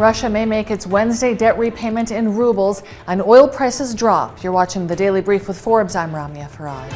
Russia may make its Wednesday debt repayment in rubles and oil prices drop. You're watching the Daily Brief with Forbes. I'm Ramya Faraj.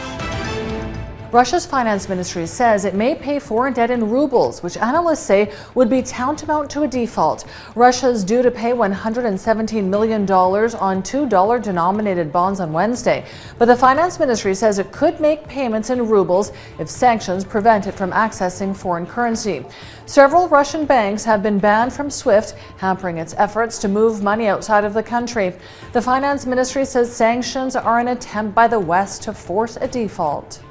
Russia's finance ministry says it may pay foreign debt in rubles, which analysts say would be tantamount to a default. Russia is due to pay $117 million on $2-denominated bonds on Wednesday. But the finance ministry says it could make payments in rubles if sanctions prevent it from accessing foreign currency. Several Russian banks have been banned from SWIFT, hampering its efforts to move money outside of the country. The finance ministry says sanctions are an attempt by the West to force a default.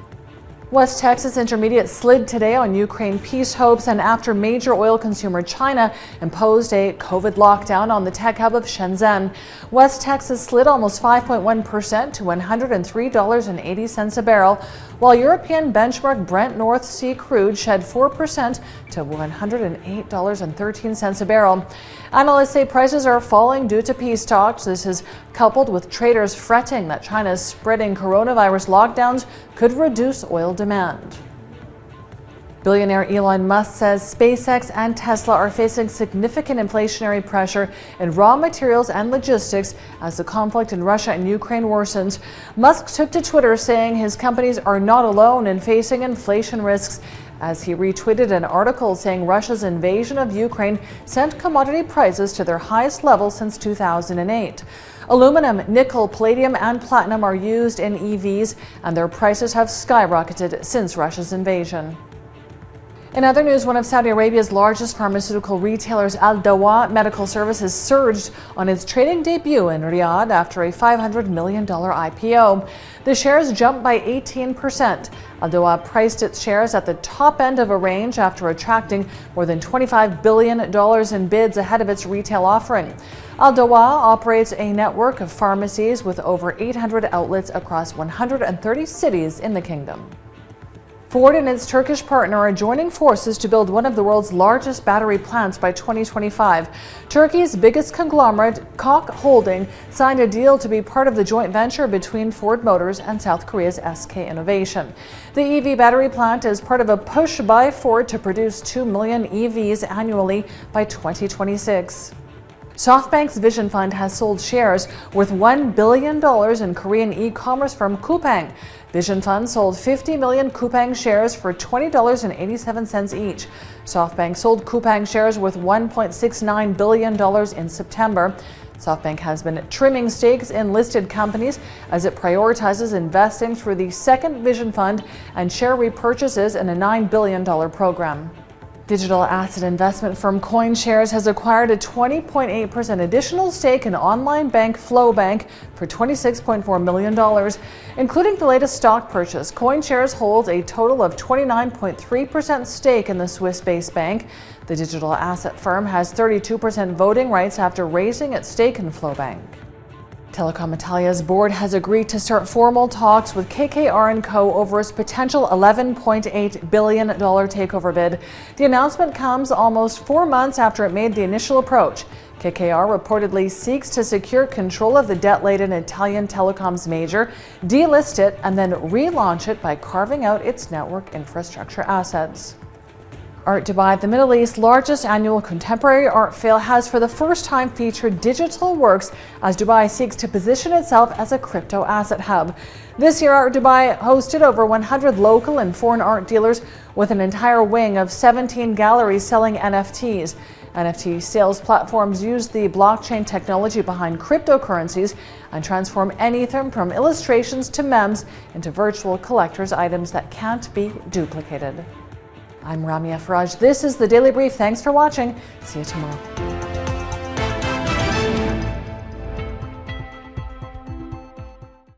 West Texas Intermediate slid today on Ukraine peace hopes and after major oil consumer China imposed a COVID lockdown on the tech hub of Shenzhen. West Texas slid almost 5.1% to $103.80 a barrel, while European benchmark Brent North Sea crude shed 4% to $108.13 a barrel. Analysts say prices are falling due to peace talks. This is coupled with traders fretting that China's spreading coronavirus lockdowns could reduce oil demand. Billionaire Elon Musk says SpaceX and Tesla are facing significant inflationary pressure in raw materials and logistics as the conflict in Russia and Ukraine worsens. Musk took to Twitter saying his companies are not alone in facing inflation risks, as he retweeted an article saying Russia's invasion of Ukraine sent commodity prices to their highest level since 2008. Aluminum, nickel, palladium, and platinum are used in EVs, and their prices have skyrocketed since Russia's invasion. In other news, one of Saudi Arabia's largest pharmaceutical retailers, AlDawah Medical Services, surged on its trading debut in Riyadh after a $500 million IPO. The shares jumped by 18%. AlDawah priced its shares at the top end of a range after attracting more than $25 billion in bids ahead of its retail offering. AlDawah operates a network of pharmacies with over 800 outlets across 130 cities in the kingdom. Ford and its Turkish partner are joining forces to build one of the world's largest battery plants by 2025. Turkey's biggest conglomerate, Koç Holding, signed a deal to be part of the joint venture between Ford Motors and South Korea's SK Innovation. The EV battery plant is part of a push by Ford to produce 2 million EVs annually by 2026. SoftBank's Vision Fund has sold shares worth $1 billion in Korean e-commerce firm Coupang. Vision Fund sold 50 million Coupang shares for $20.87 each. SoftBank sold Coupang shares worth $1.69 billion in September. SoftBank has been trimming stakes in listed companies as it prioritizes investing through the second Vision Fund and share repurchases in a $9 billion program. Digital asset investment firm CoinShares has acquired a 20.8% additional stake in online bank Flowbank for $26.4 million. Including the latest stock purchase, CoinShares holds a total of 29.3% stake in the Swiss-based bank. The digital asset firm has 32% voting rights after raising its stake in Flowbank. Telecom Italia's board has agreed to start formal talks with KKR & Co. over its potential $11.8 billion takeover bid. The announcement comes almost 4 months after it made the initial approach. KKR reportedly seeks to secure control of the debt-laden Italian telecoms major, delist it, and then relaunch it by carving out its network infrastructure assets. Art Dubai, the Middle East's largest annual contemporary art fair, has for the first time featured digital works as Dubai seeks to position itself as a crypto asset hub. This year, Art Dubai hosted over 100 local and foreign art dealers with an entire wing of 17 galleries selling NFTs. NFT sales platforms use the blockchain technology behind cryptocurrencies and transform anything from illustrations to memes into virtual collector's items that can't be duplicated. I'm Ramya Faraj. This is the Daily Brief. Thanks for watching. See you tomorrow.